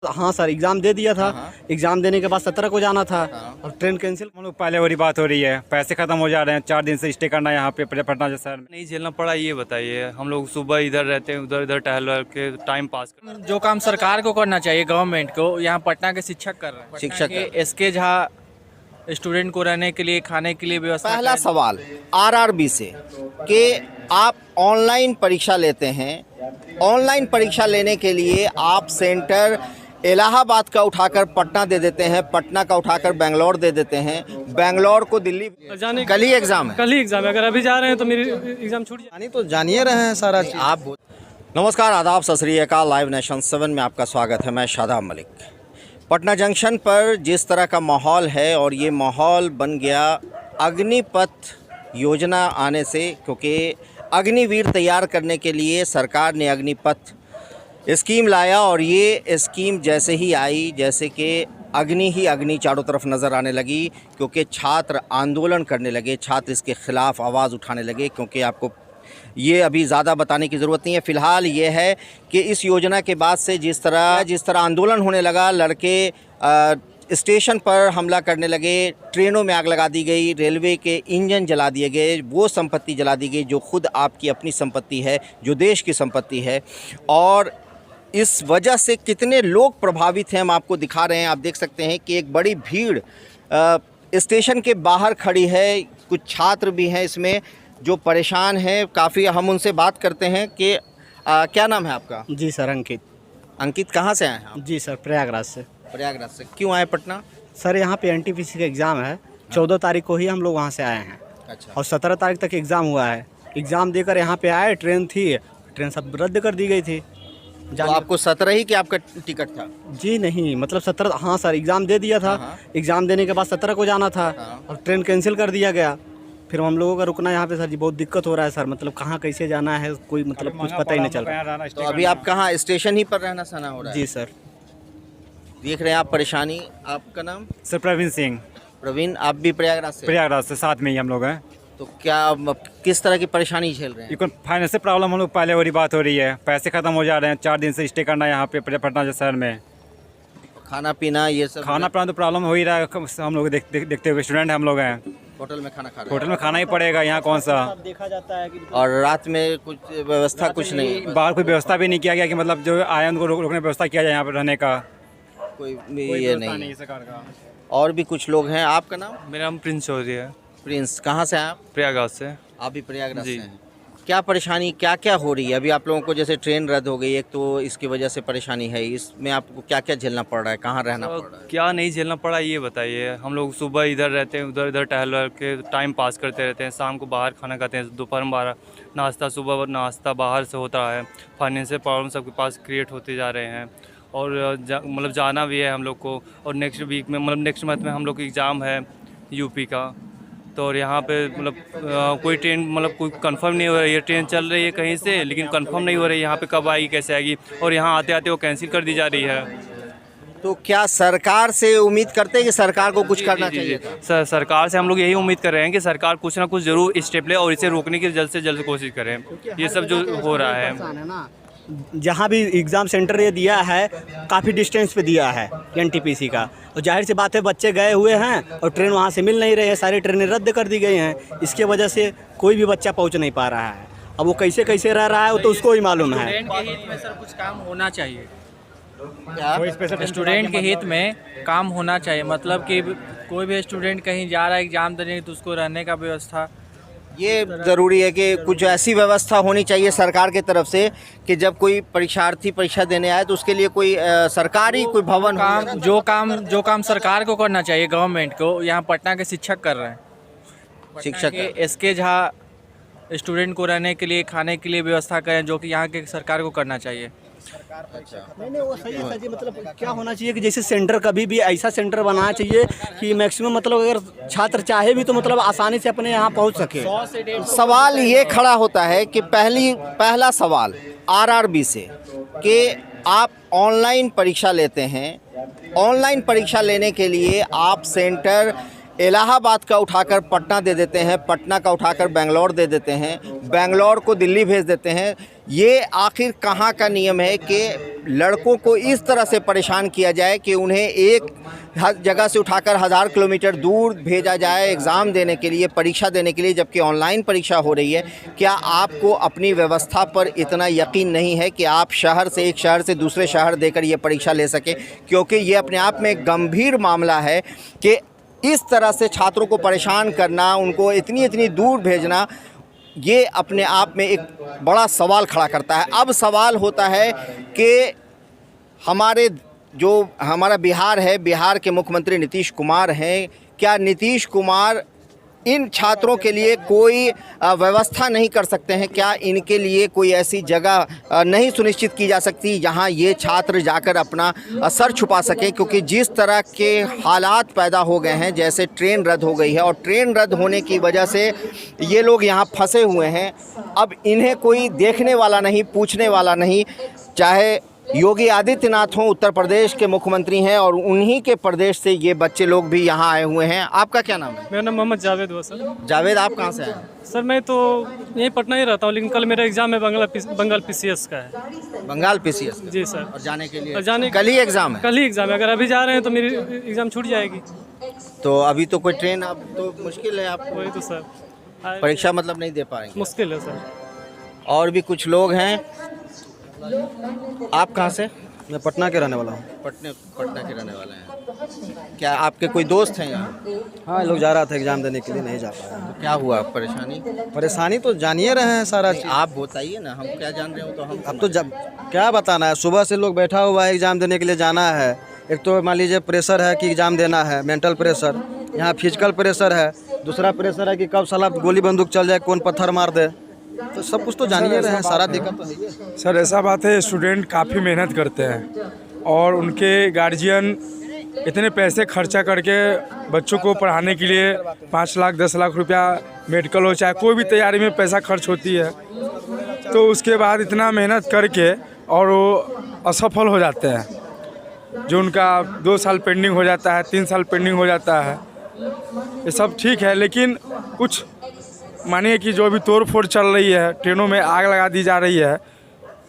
हाँ sir, exam दे दिया था। एग्ज़ाम देने के बाद 17 को जाना था और ट्रेन कैंसिल। हम लोग पहले वाली बात हो रही है, पैसे खत्म हो जा रहे हैं, 4 दिन से स्टे करना है यहाँ पे पटना जैसा शहर में। नहीं झेलना पड़ा ये बताइए। हम लोग सुबह इधर रहते हैं, उधर इधर टहल के टाइम पास करते जो काम सरकार को करना चाहिए, गवर्नमेंट को, यहाँ पटना के शिक्षक कर रहे हैं। शिक्षक SK झा स्टूडेंट को रहने के लिए, खाने के लिए व्यवस्था। पहला सवाल RRB से कि आप ऑनलाइन परीक्षा लेते हैं, ऑनलाइन परीक्षा लेने के लिए आप सेंटर इलाहाबाद का उठाकर पटना दे देते हैं, पटना का उठाकर बेंगलोर दे देते हैं, बेंगलोर को दिल्ली जाने कल ही एग्जाम है। कल ही एग्जाम है। अगर अभी जा रहे हैं तो मेरी एग्जाम छूट जाए। तो जानिए रहे हैं सारा चीज़। आप नमस्कार, आदाब, सत श्री अकाल। लाइव नेशन 7 में आपका स्वागत है। मैं शादाब मलिक। पटना जंक्शन पर जिस तरह का माहौल है, और ये माहौल बन गया अग्निपथ योजना आने से, क्योंकि अग्निवीर तैयार करने के लिए सरकार ने अग्निपथ स्कीम लाया, और ये स्कीम जैसे ही आई, जैसे कि अग्नि ही अग्नि चारों तरफ नज़र आने लगी, क्योंकि छात्र आंदोलन करने लगे, छात्र इसके ख़िलाफ़ आवाज़ उठाने लगे। क्योंकि आपको ये अभी ज़्यादा बताने की ज़रूरत नहीं है। फ़िलहाल ये है कि इस योजना के बाद से जिस तरह आंदोलन होने लगा, लड़के स्टेशन पर हमला करने लगे, ट्रेनों में आग लगा दी गई, रेलवे के इंजन जला दिए गए, वो संपत्ति जला दी गई जो खुद आपकी अपनी संपत्ति है, जो देश की संपत्ति है। और इस वजह से कितने लोग प्रभावित हैं हम आपको दिखा रहे हैं। आप देख सकते हैं कि एक बड़ी भीड़ स्टेशन के बाहर खड़ी है। कुछ छात्र भी हैं इसमें जो परेशान हैं काफ़ी। हम उनसे बात करते हैं कि क्या नाम है आपका? जी सर, अंकित। अंकित, कहाँ से आए हैं आप? जी सर, प्रयागराज से। प्रयागराज से क्यों आए पटना? सर, यहाँ पे NTPC का एग्ज़ाम है। 14 तारीख को ही हम लोग वहाँ से आए हैं। अच्छा। और 17 तारीख तक एग्ज़ाम हुआ है। एग्ज़ाम देकर यहाँ पे आए, ट्रेन थी, ट्रेन सब रद्द कर दी गई थी। तो आपको 17 ही कि आपका टिकट था? जी नहीं, मतलब 17। हाँ सर, एग्ज़ाम दे दिया था। एग्ज़ाम देने के बाद 17 को जाना था और ट्रेन कैंसिल कर दिया गया। फिर हम लोगों का रुकना यहाँ पे सर जी बहुत दिक्कत हो रहा है सर। मतलब कहाँ कैसे जाना है, कोई मतलब कुछ पता ही नहीं चल रहा। तो अभी आप कहाँ, स्टेशन ही पर रहना सहना हो रहा है? जी सर। देख रहे हैं आप परेशानी। आपका नाम? सर प्रवीण सिंह। प्रवीण, आप भी प्रयागराज से? प्रयागराज से, साथ में ही हम लोग हैं। तो क्या किस तरह की परेशानी झेल रहे हैं? फाइनेंशियल प्रॉब्लम हम लोग पहले वाली बात हो रही है, पैसे खत्म हो जा रहे हैं, 4 दिन से स्टे करना है यहाँ पे पटना जैसा शहर में। खाना पीना ये सब? खाना पीना तो प्रॉब्लम हो ही रहा है। हम लोग देखते हुए स्टूडेंट हम लोग हैं, होटल में खाना खा रहे हैं? होटल में खाना ही पड़ेगा, यहाँ कौन सा देखा जाता है कि और रात में कुछ व्यवस्था कुछ नहीं? बाहर कोई व्यवस्था भी नहीं किया गया कि मतलब जो आए उनको रुकने की व्यवस्था किया जाए यहाँ पर रहने का। कोई ये व्यवस्था नहीं सरकार का। और भी कुछ लोग हैं। आपका नाम? मेरा नाम प्रिंस चौधरी है, प्रिंस, कहाँ से हैं आप? प्रयागराज से। आप भी प्रयागराज से जी। हैं। क्या परेशानी क्या क्या हो रही है अभी आप लोगों को? जैसे ट्रेन रद्द हो गई, एक तो इसकी वजह से परेशानी है, इसमें आपको क्या क्या झेलना पड़ रहा है, कहाँ रहना पड़ रहा है? क्या नहीं झेलना पड़ा ये बताइए। हम लोग सुबह इधर रहते हैं, उधर इधर टहल के टाइम पास करते रहते हैं, शाम को बाहर खाना खाते हैं, दोपहर में बाहर नाश्ता, सुबह नाश्ता बाहर से होता है। फाइनेंशियल प्रॉब्लम सबके पास क्रिएट होते जा रहे हैं, और मतलब जाना भी है हम लोग को। और नेक्स्ट वीक में, मतलब नेक्स्ट मंथ में हम लोग का एग्ज़ाम है यूपी का। तो और यहाँ पे मतलब कोई ट्रेन मतलब कोई कंफर्म नहीं हो रही है। ट्रेन चल रही है कहीं से, लेकिन कंफर्म नहीं हो रही है यहाँ पे कब आएगी, कैसे आएगी, और यहाँ आते आते वो कैंसिल कर दी जा रही है। तो क्या सरकार से उम्मीद करते हैं कि सरकार को कुछ करना चाहिए था? सरकार से हम लोग यही उम्मीद कर रहे हैं कि सरकार कुछ ना कुछ ज़रूर स्टेप ले और इसे रोकने की जल्द से जल्द कोशिश करें। ये सब जो हो रहा है, जहाँ भी एग्ज़ाम सेंटर ये दिया है काफ़ी डिस्टेंस पे दिया है NTPC का, और जाहिर सी बात है बच्चे गए हुए हैं और ट्रेन वहाँ से मिल नहीं रही है, सारी ट्रेनें रद्द कर दी गई हैं। इसके वजह से कोई भी बच्चा पहुँच नहीं पा रहा है। अब वो कैसे कैसे रह रहा है वो तो उसको ही मालूम है। स्टूडेंट के हित में सर कुछ काम होना चाहिए। क्या? स्टूडेंट के हित में काम होना चाहिए, मतलब कि कोई भी स्टूडेंट कहीं जा रहा है एग्जाम देने तो उसको रहने का व्यवस्था, ये ज़रूरी है कि कुछ ऐसी व्यवस्था होनी चाहिए सरकार की तरफ से कि जब कोई परीक्षार्थी परीक्षा देने आए तो उसके लिए कोई सरकारी कोई भवन हो। जो काम सरकार को करना चाहिए, गवर्नमेंट को, यहाँ पटना के शिक्षक कर रहे हैं। शिक्षक SK झा स्टूडेंट को रहने के लिए, खाने के लिए व्यवस्था करें, जो कि यहाँ के सरकार को करना चाहिए। नहीं वो सही है सर जी। मतलब क्या होना चाहिए कि जैसे सेंटर कभी भी ऐसा सेंटर बनाना चाहिए कि मैक्सिमम मतलब अगर छात्र चाहे भी तो मतलब आसानी से अपने यहाँ पहुँच सके। सवाल ये खड़ा होता है कि पहला सवाल RRB से कि आप ऑनलाइन परीक्षा लेते हैं, ऑनलाइन परीक्षा लेने के लिए आप सेंटर इलाहाबाद का उठाकर पटना दे देते हैं, पटना का उठाकर बेंगलोर दे देते हैं, बेंगलोर को दिल्ली भेज देते हैं। ये आखिर कहाँ का नियम है कि लड़कों को इस तरह से परेशान किया जाए कि उन्हें एक जगह से उठाकर 1000 किलोमीटर दूर भेजा जाए एग्ज़ाम देने के लिए, परीक्षा देने के लिए, जबकि ऑनलाइन परीक्षा हो रही है। क्या आपको अपनी व्यवस्था पर इतना यकीन नहीं है कि आप एक शहर से दूसरे शहर देकर ये परीक्षा ले सकें? क्योंकि ये अपने आप में एक गंभीर मामला है कि इस तरह से छात्रों को परेशान करना, उनको इतनी दूर भेजना, ये अपने आप में एक बड़ा सवाल खड़ा करता है। अब सवाल होता है कि हमारा बिहार है, बिहार के मुख्यमंत्री नीतीश कुमार हैं। क्या नीतीश कुमार इन छात्रों के लिए कोई व्यवस्था नहीं कर सकते हैं? क्या इनके लिए कोई ऐसी जगह नहीं सुनिश्चित की जा सकती जहां ये छात्र जाकर अपना सर छुपा सकें? क्योंकि जिस तरह के हालात पैदा हो गए हैं, जैसे ट्रेन रद्द हो गई है और ट्रेन रद्द होने की वजह से ये लोग यहाँ फंसे हुए हैं। अब इन्हें कोई देखने वाला नहीं, पूछने वाला नहीं। चाहे योगी आदित्यनाथ हों, उत्तर प्रदेश के मुख्यमंत्री हैं, और उन्हीं के प्रदेश से ये बच्चे लोग भी यहाँ आए हुए हैं। आपका क्या नाम है? मेरा नाम मोहम्मद जावेद हुआ सर। जावेद, आप कहाँ से आए हैं? सर मैं तो यहीं पटना ही रहता हूँ, लेकिन कल मेरा एग्ज़ाम है बंगाल PCS का है। बंगाल PCS? जी सर। और जाने के लिए और कल ही एग्ज़ाम है? कल ही एग्ज़ाम है। अगर अभी जा रहे हैं तो मेरी एग्ज़ाम छूट जाएगी। तो अभी तो कोई ट्रेन, अब तो मुश्किल है आपको। वही तो सर, परीक्षा मतलब नहीं दे पाएंगे? मुश्किल है सर। और भी कुछ लोग हैं। आप कहाँ से? मैं पटना के रहने वाला हूँ। पटना के रहने वाले हैं। क्या आपके कोई दोस्त हैं यहाँ? हाँ, लोग जा रहा था एग्ज़ाम देने के लिए, नहीं जा पाया। तो क्या हुआ परेशानी? परेशानी तो जानिए रहे हैं सारा चीज़। आप बताइए ना, हम क्या जान रहे हो तो हम। अब तो जब क्या बताना है, सुबह से लोग बैठा हुआ है, एग्ज़ाम देने के लिए जाना है। एक तो मान लीजिए प्रेशर है कि एग्ज़ाम देना है, मेंटल प्रेशर, यहाँ फिजिकल प्रेशर है, दूसरा प्रेशर है कि कब साला गोली बंदूक चल जाए, कौन पत्थर मार दे। तो सब कुछ तो जानिए रहे हैं, सारा दिक्कत तो है ही। सर ऐसा बात है, स्टूडेंट काफ़ी मेहनत करते हैं और उनके गार्जियन इतने पैसे खर्चा करके बच्चों को पढ़ाने के लिए 5 लाख 10 लाख रुपया मेडिकल हो चाहे कोई भी तैयारी में पैसा खर्च होती है, तो उसके बाद इतना मेहनत करके और वो असफल हो जाते हैं। जो उनका 2 साल पेंडिंग हो जाता है, 3 साल पेंडिंग हो जाता है, ये सब ठीक है। लेकिन कुछ मानिए कि जो अभी तोड़ फोड़ चल रही है, ट्रेनों में आग लगा दी जा रही है,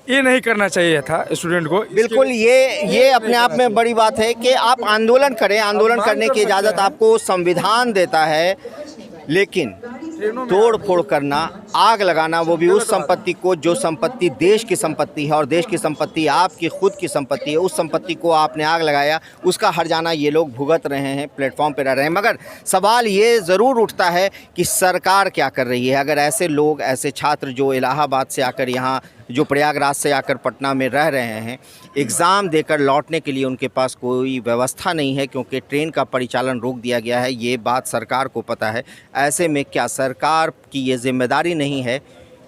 ये नहीं करना चाहिए था स्टूडेंट को। बिल्कुल, ये अपने आप में बड़ी बात है कि आप आंदोलन करें, आंदोलन करने की इजाज़त आपको संविधान देता है, लेकिन तोड़ फोड़ करना, आग लगाना, वो भी उस संपत्ति को जो संपत्ति देश की संपत्ति है और देश की संपत्ति आपकी खुद की संपत्ति है, उस संपत्ति को आपने आग लगाया, उसका हर्जाना ये लोग भुगत रहे हैं, प्लेटफॉर्म पर रह रहे हैं। मगर सवाल ये ज़रूर उठता है कि सरकार क्या कर रही है? अगर ऐसे लोग, ऐसे छात्र जो इलाहाबाद से आकर यहाँ, जो प्रयागराज से आकर पटना में रह रहे हैं, एग्ज़ाम देकर लौटने के लिए उनके पास कोई व्यवस्था नहीं है क्योंकि ट्रेन का परिचालन रोक दिया गया है, ये बात सरकार को पता है। ऐसे में क्या सरकार की ये जिम्मेदारी नहीं है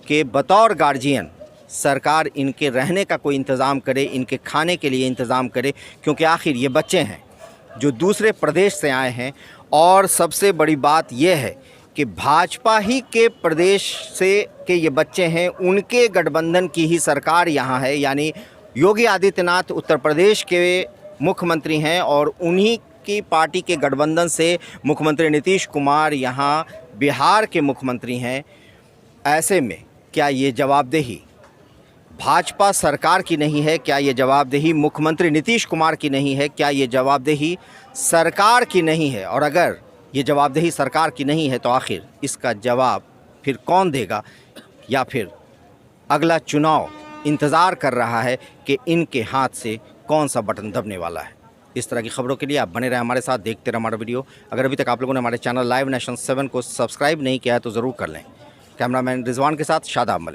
कि बतौर गार्जियन सरकार इनके रहने का कोई इंतज़ाम करे, इनके खाने के लिए इंतज़ाम करे? क्योंकि आखिर ये बच्चे हैं जो दूसरे प्रदेश से आए हैं, और सबसे बड़ी बात यह है कि भाजपा ही के प्रदेश से के ये बच्चे हैं, उनके गठबंधन की ही सरकार यहाँ है। यानी योगी आदित्यनाथ उत्तर प्रदेश के मुख्यमंत्री हैं और उन्हीं की पार्टी के गठबंधन से मुख्यमंत्री नीतीश कुमार यहाँ बिहार के मुख्यमंत्री हैं। ऐसे में क्या ये जवाबदेही भाजपा सरकार की नहीं है? क्या ये जवाबदेही मुख्यमंत्री नीतीश कुमार की नहीं है? क्या ये जवाबदेही सरकार की नहीं है? और अगर ये जवाबदेही सरकार की नहीं है तो आखिर इसका जवाब फिर कौन देगा? या फिर अगला चुनाव इंतज़ार कर रहा है कि इनके हाथ से कौन सा बटन दबने वाला है? इस तरह की खबरों के लिए आप बने रहें हमारे साथ, देखते रहें हमारा वीडियो। अगर अभी तक आप लोगों ने हमारे चैनल लाइव नेशन 7 को सब्सक्राइब नहीं किया है तो ज़रूर कर लें। कैमरामैन रिजवान के साथ शादाब मलिक।